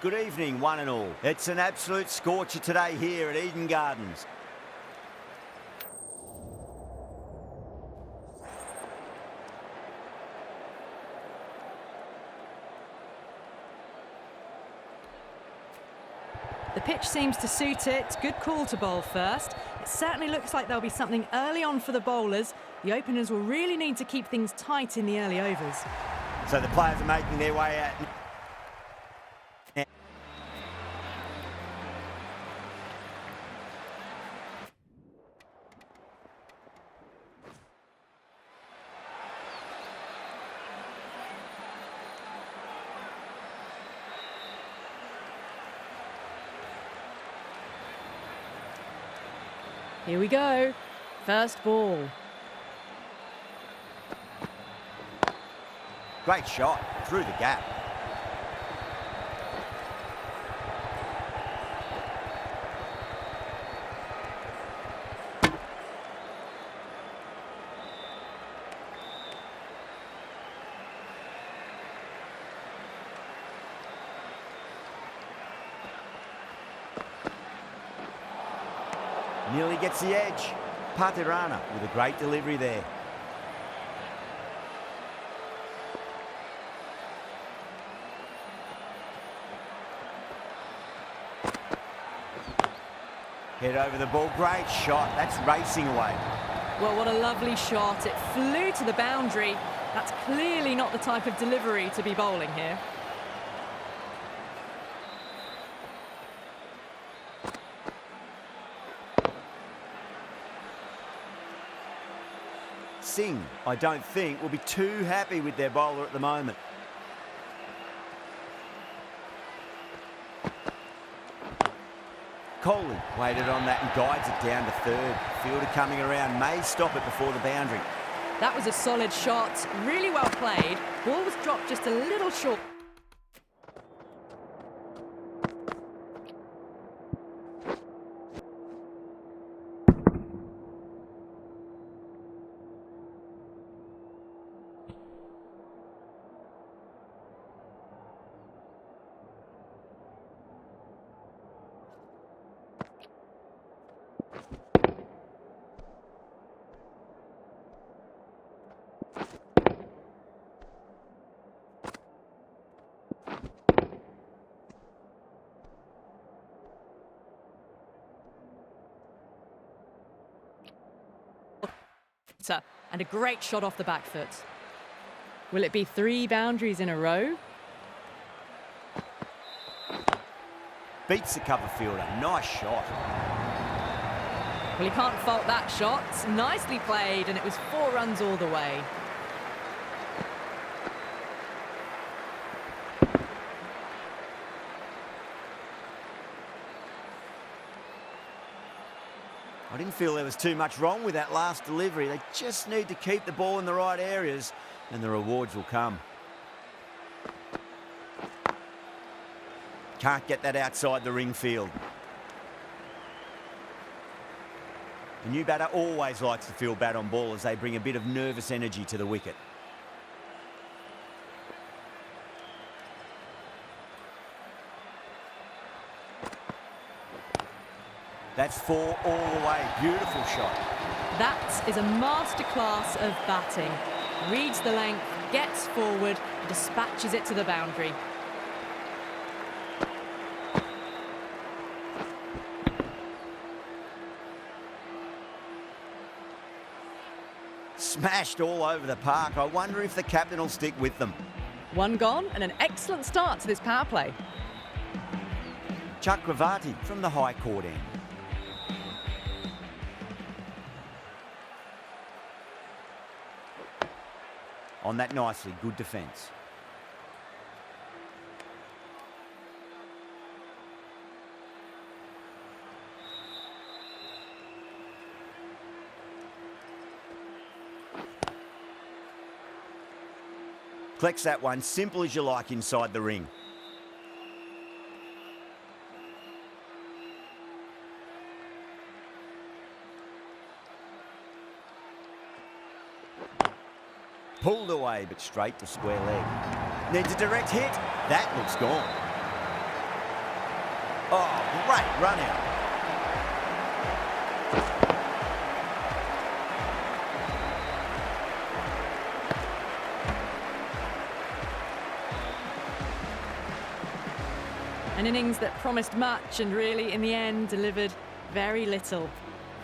Good evening, one and all. It's an absolute scorcher today here at Eden Gardens. The pitch seems to suit it. Good call to bowl first. It certainly looks like there'll be something early on for the bowlers. The openers will really need to keep things tight in the early overs. So the players are making their way out. Here we go. First ball. Great shot through the gap. Nearly gets the edge. Patirana with a great delivery there. Head over the ball. Great shot. That's racing away. Well, what a lovely shot. It flew to the boundary. That's clearly not the type of delivery to be bowling here. Singh, I don't think, will be too happy with their bowler at the moment. Kohli waited on that and guides it down to third. Fielder coming around, may stop it before the boundary. That was a solid shot, really well played. Ball was dropped just a little short. And a great shot off the back foot. Will it be 3 boundaries in a row? Beats the cover fielder. Nice shot. Well, he can't fault that shot. Nicely played, and it was 4 runs all the way. I didn't feel there was too much wrong with that last delivery. They just need to keep the ball in the right areas and the rewards will come. Can't get that outside the ring field. The new batter always likes to feel bat on ball as they bring a bit of nervous energy to the wicket. That's 4 all the way. Beautiful shot. That is a masterclass of batting. Reads the length, gets forward, dispatches it to the boundary. Smashed all over the park. I wonder if the captain will stick with them. 1 gone and an excellent start to this power play. Chakravarti from the high court end. On that nicely, good defence. Collects that one, simple as you like inside the ring. Pulled away, but straight to square leg. Needs a direct hit. That looks gone. Oh, great run out. An innings that promised much and really, in the end, delivered very little.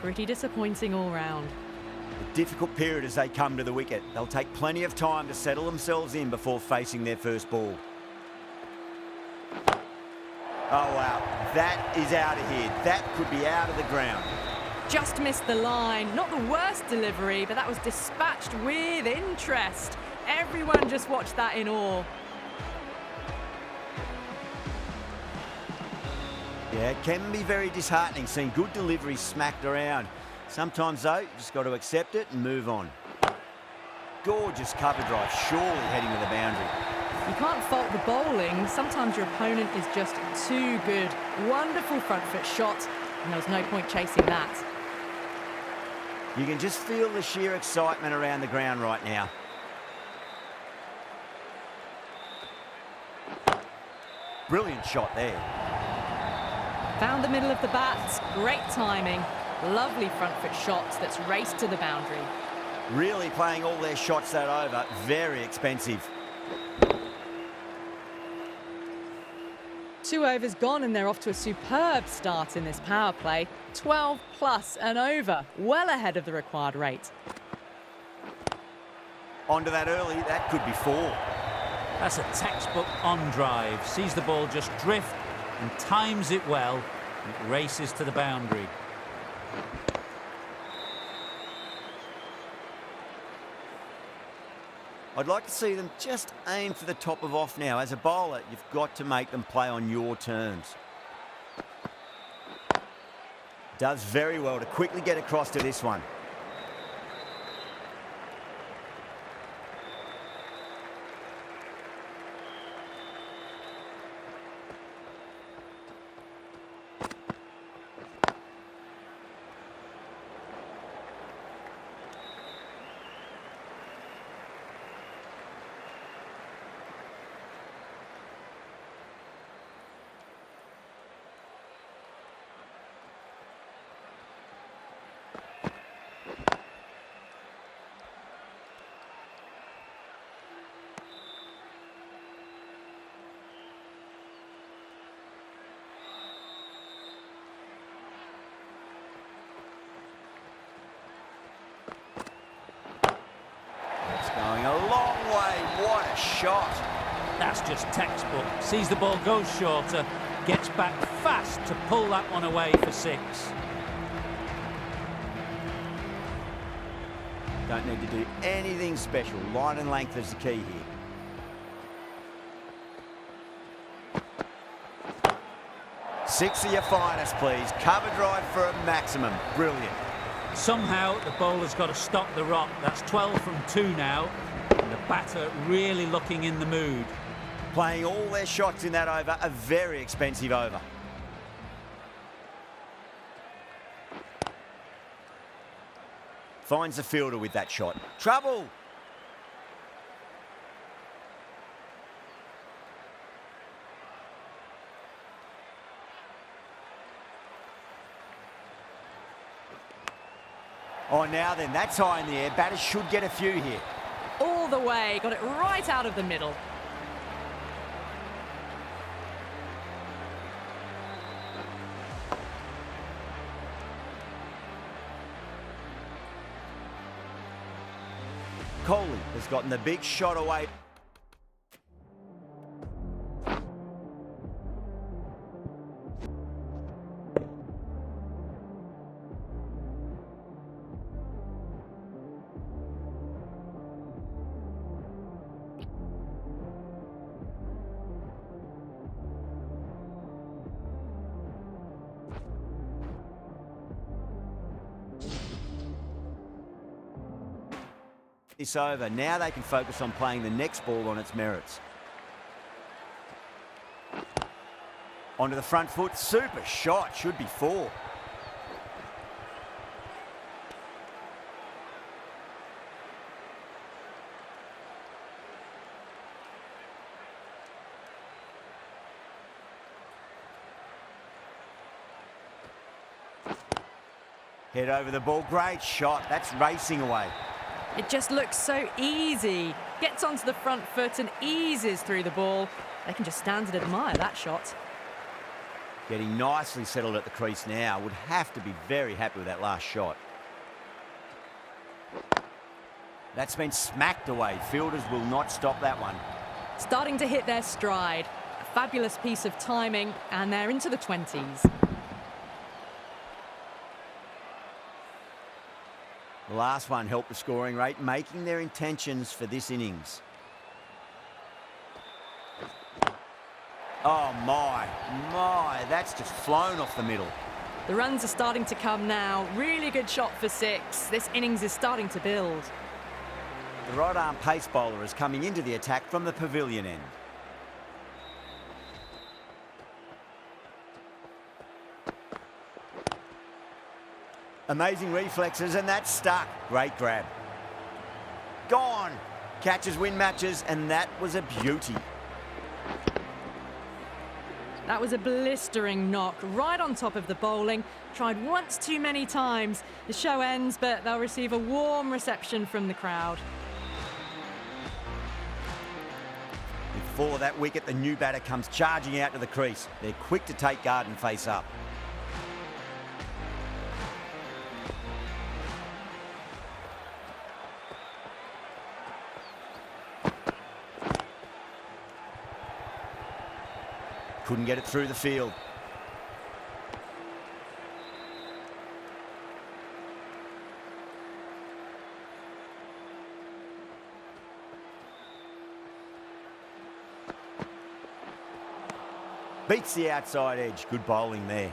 Pretty disappointing all round. A difficult period as they come to the wicket. They'll take plenty of time to settle themselves in before facing their first ball. Oh, wow. That is out of here. That could be out of the ground. Just missed the line. Not the worst delivery, but that was dispatched with interest. Everyone just watched that in awe. Yeah, it can be very disheartening seeing good deliveries smacked around. Sometimes, though, you just got to accept it and move on. Gorgeous cover drive, surely heading to the boundary. You can't fault the bowling. Sometimes your opponent is just too good. Wonderful front foot shot, and there was no point chasing that. You can just feel the sheer excitement around the ground right now. Brilliant shot there. Found the middle of the bat. Great timing. Lovely front foot shot that's raced to the boundary. Really playing all their shots that over. Very expensive. 2 overs gone and they're off to a superb start in this power play. 12 plus and over. Well ahead of the required rate. Onto that early. That could be 4. That's a textbook on drive. Sees the ball just drift and times it well. It races to the boundary. I'd like to see them just aim for the top of off now. As a bowler, you've got to make them play on your terms. Does very well to quickly get across to this one. Going a long way. What a shot. That's just textbook. Sees the ball go shorter, gets back fast to pull that one away for 6. Don't need to do anything special. Line and length is the key here. Six of your finest, please. Cover drive for a maximum. Brilliant. Somehow the bowler's got to stop the rot. That's 12 from 2 now. And the batter really looking in the mood. Playing all their shots in that over, a very expensive over. Finds the fielder with that shot. Trouble! Oh, now then, that's high in the air. Batters should get a few here. All the way. Got it right out of the middle. Kohli has gotten the big shot away. This over. Now they can focus on playing the next ball on its merits. Onto the front foot. Super shot. Should be 4. Head over the ball. Great shot. That's racing away. It just looks so easy. Gets onto the front foot and eases through the ball. They can just stand and admire that shot. Getting nicely settled at the crease now. Would have to be very happy with that last shot. That's been smacked away. Fielders will not stop that one. Starting to hit their stride. A fabulous piece of timing, and they're into the 20s. The last one helped the scoring rate, making their intentions for this innings. Oh my, that's just flown off the middle. The runs are starting to come now. Really good shot for 6. This innings is starting to build. The right-arm pace bowler is coming into the attack from the pavilion end. Amazing reflexes, and that's stuck. Great grab. Gone. Catches win matches, and that was a beauty. That was a blistering knock right on top of the bowling. Tried once too many times. The show ends, but they'll receive a warm reception from the crowd. Before that wicket, the new batter comes charging out to the crease. They're quick to take guard and face up. Couldn't get it through the field. Beats the outside edge. Good bowling there.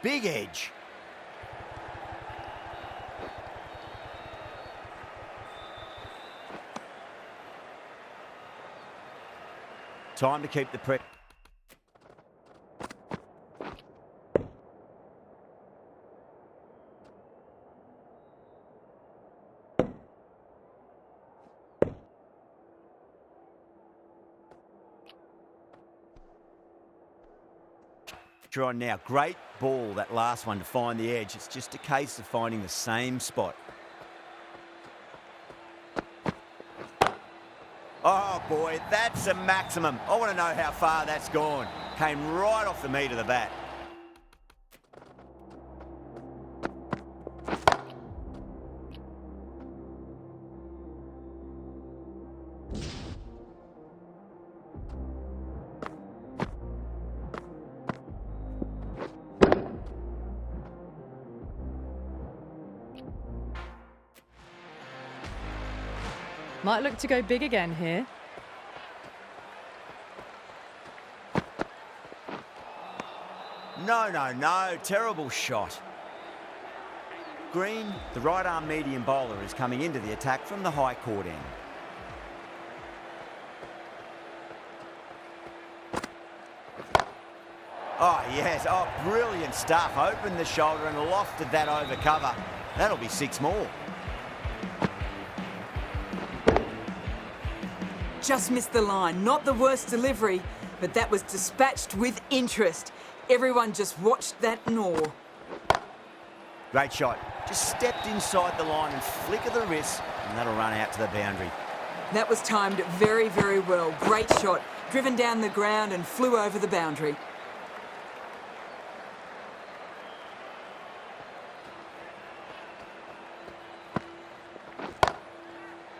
Big edge. Time to keep the pressure. On now. Great ball, that last one, to find the edge. It's just a case of finding the same spot. Oh boy, that's a maximum. I want to know how far that's gone. Came right off the meat of the bat. Might look to go big again here. No. Terrible shot. Green, the right-arm medium bowler, is coming into the attack from the high court end. Oh, yes. Oh, brilliant stuff. Opened the shoulder and lofted that over cover. That'll be 6 more. Just missed the line. Not the worst delivery, but that was dispatched with interest. Everyone just watched that gnaw. Great shot. Just stepped inside the line and flick of the wrist, and that'll run out to the boundary. That was timed very, very well. Great shot. Driven down the ground and flew over the boundary.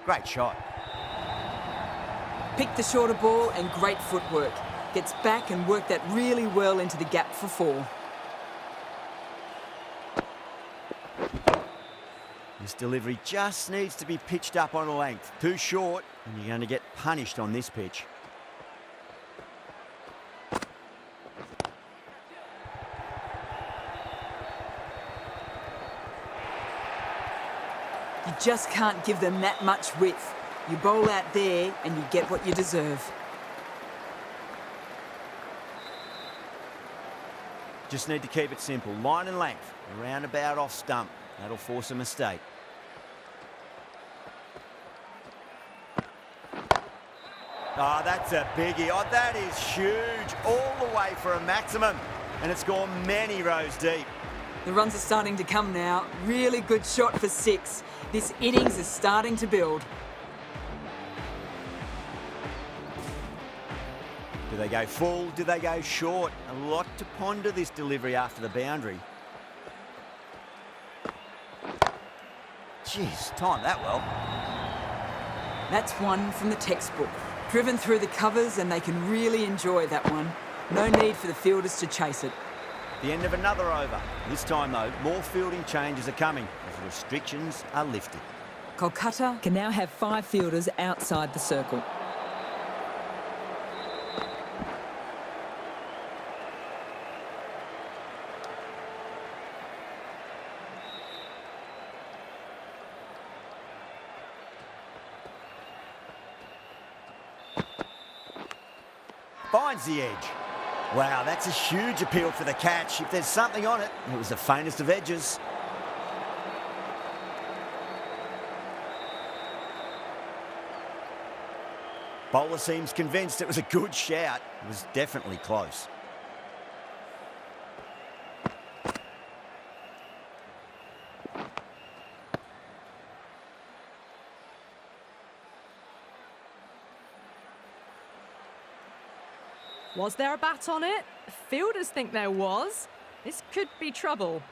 Great shot. Picked the shorter ball and great footwork. Gets back and worked that really well into the gap for 4. This delivery just needs to be pitched up on a length. Too short, and you're going to get punished on this pitch. You just can't give them that much width. You bowl out there and you get what you deserve. Just need to keep it simple. Line and length. Around about off stump. That'll force a mistake. Oh, that's a biggie. Oh, that is huge. All the way for a maximum. And it's gone many rows deep. The runs are starting to come now. Really good shot for 6. This innings is starting to build. Do they go full? Do they go short? A lot to ponder this delivery after the boundary. Jeez, timed that well. That's one from the textbook. Driven through the covers and they can really enjoy that one. No need for the fielders to chase it. The end of another over. This time, though, more fielding changes are coming as restrictions are lifted. Kolkata can now have 5 fielders outside the circle. Finds the edge. Wow, that's a huge appeal for the catch. If there's something on it, it was the faintest of edges. Bowler seems convinced it was a good shout. It was definitely close. Was there a bat on it? Fielders think there was. This could be trouble.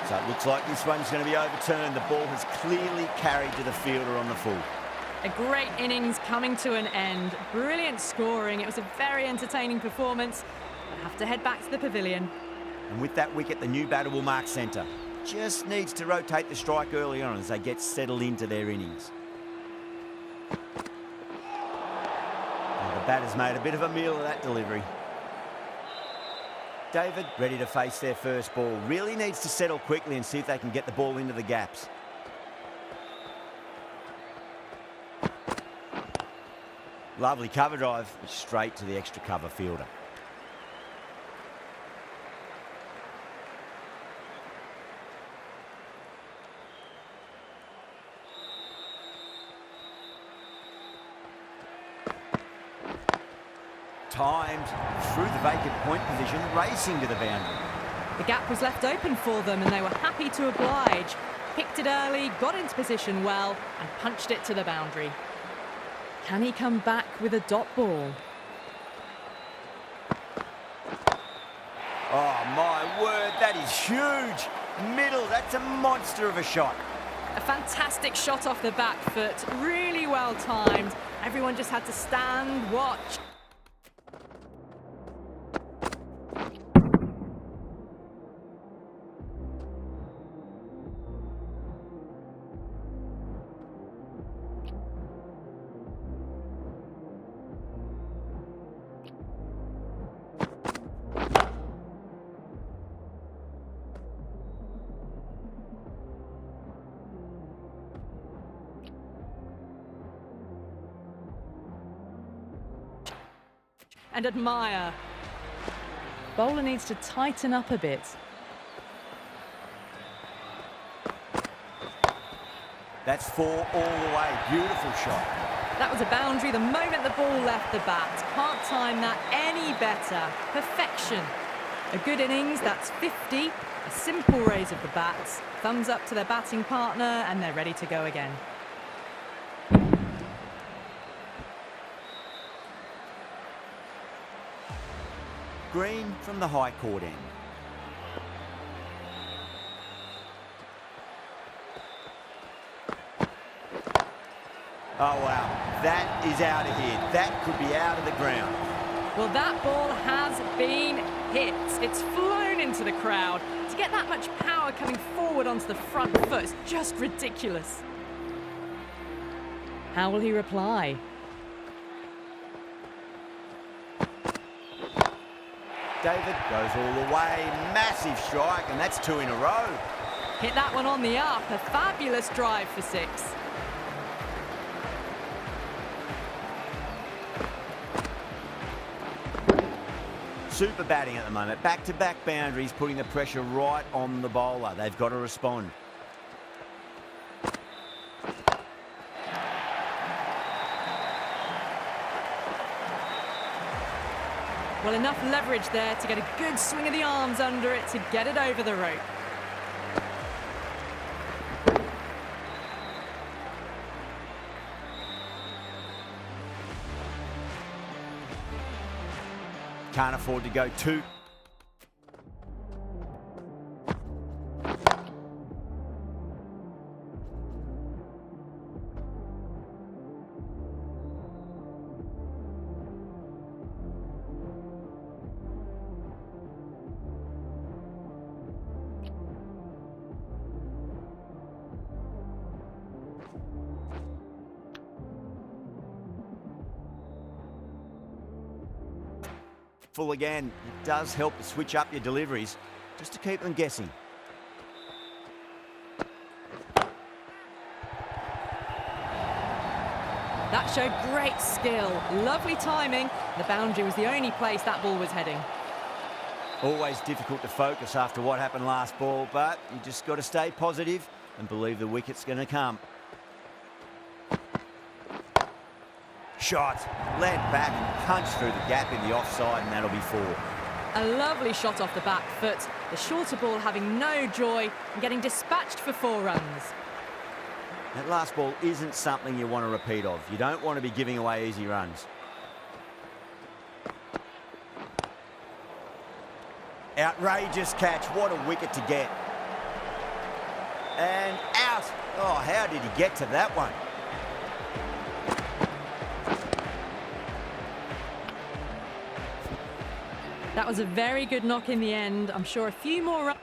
So it looks like this one's going to be overturned. The ball has clearly carried to the fielder on the full. A great innings coming to an end. Brilliant scoring. It was a very entertaining performance. We'll have to head back to the pavilion. And with that wicket, the new batter will mark centre. Just needs to rotate the strike early on as they get settled into their innings. And the batter's made a bit of a meal of that delivery. David, ready to face their first ball. Really needs to settle quickly and see if they can get the ball into the gaps. Lovely cover drive, but straight to the extra cover fielder. Timed through the vacant point position, racing to the boundary. The gap was left open for them and they were happy to oblige. Picked it early, got into position well and punched it to the boundary. Can he come back with a dot ball? Oh my word, that is huge. Middle, that's a monster of a shot. A fantastic shot off the back foot, really well timed. Everyone just had to stand, watch. And admire. Bowler needs to tighten up a bit. That's 4 all the way. Beautiful shot. That was a boundary the moment the ball left the bat. Can't time that any better. Perfection. A good innings, that's 50. A simple raise of the bats. Thumbs up to their batting partner and they're ready to go again. Green from the high court end. Oh wow, that is out of here. That could be out of the ground. Well, that ball has been hit. It's flown into the crowd. To get that much power coming forward onto the front foot is just ridiculous. How will he reply? David goes all the way, massive strike, and that's 2 in a row. Hit that one on the up, a fabulous drive for 6. Super batting at the moment. Back-to-back boundaries, putting the pressure right on the bowler. They've got to respond. Well, enough leverage there to get a good swing of the arms under it to get it over the rope. Can't afford to go too. Full again. It does help to switch up your deliveries just to keep them guessing. That showed great skill. Lovely timing. The boundary was the only place that ball was heading. Always difficult to focus after what happened last ball, but you just got to stay positive and believe the wicket's going to come. Shot, led back and punched through the gap in the offside, and that'll be 4. A lovely shot off the back foot. The shorter ball having no joy and getting dispatched for 4 runs. That last ball isn't something you want to repeat of. You don't want to be giving away easy runs. Outrageous catch. What a wicket to get. And out. Oh, how did he get to that one? That was a very good knock in the end. I'm sure a few more runs.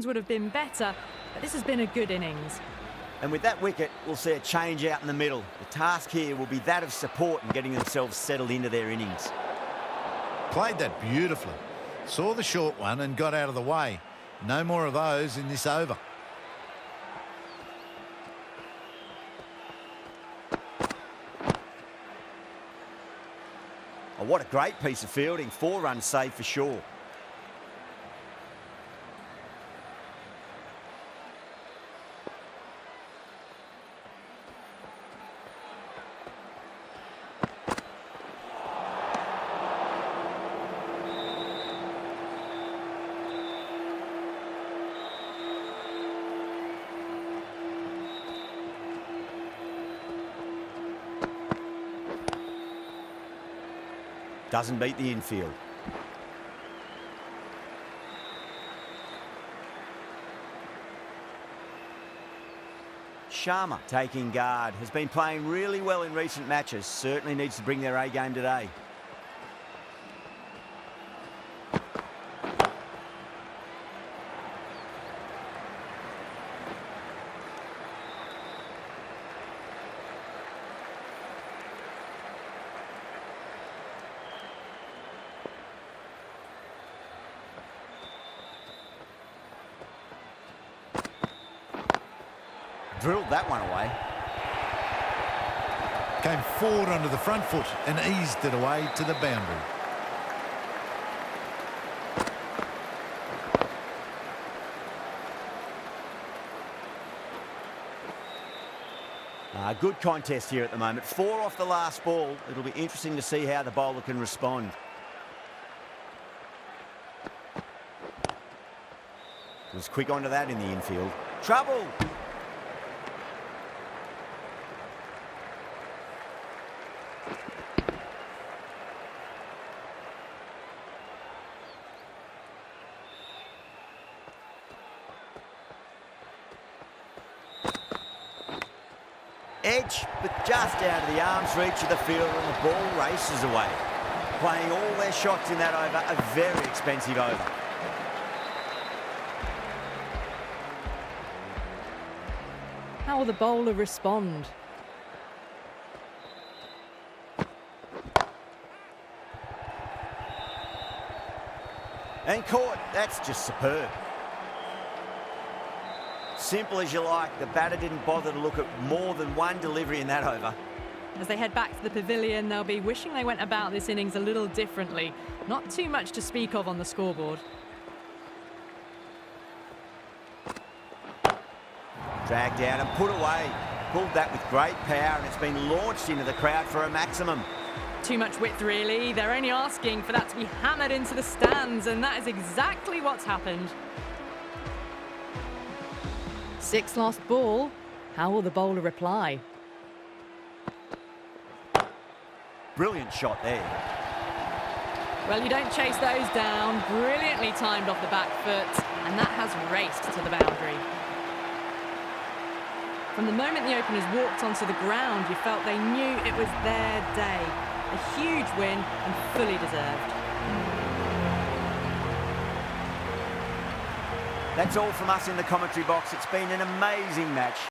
Would have been better, but this has been a good innings. And with that wicket, we'll see a change out in the middle. The task here will be that of support and getting themselves settled into their innings. Played that beautifully. Saw the short one and got out of the way. No more of those in this over. Oh, what a great piece of fielding. 4 runs saved for sure. Doesn't beat the infield. Sharma taking guard. Has been playing really well in recent matches. Certainly needs to bring their A game today. Drilled that one away. Came forward onto the front foot and eased it away to the boundary. Good contest here at the moment. 4 off the last ball. It'll be interesting to see how the bowler can respond. Was quick onto that in the infield. Trouble! Edge, but just out of the arm's reach of the fielder, and the ball races away. Playing all their shots in that over, a very expensive over. How will the bowler respond? And caught. That's just superb. Simple as you like. The batter didn't bother to look at more than one delivery in that over. As they head back to the pavilion, they'll be wishing they went about this innings a little differently. Not too much to speak of on the scoreboard. Dragged down and put away. Pulled that with great power, and it's been launched into the crowd for a maximum. Too much width, really. They're only asking for that to be hammered into the stands, and that is exactly what's happened. 6th last ball. How will the bowler reply? Brilliant shot there. Well, you don't chase those down. Brilliantly timed off the back foot, and that has raced to the boundary. From the moment the openers walked onto the ground, you felt they knew it was their day. A huge win and fully deserved. That's all from us in the commentary box. It's been an amazing match.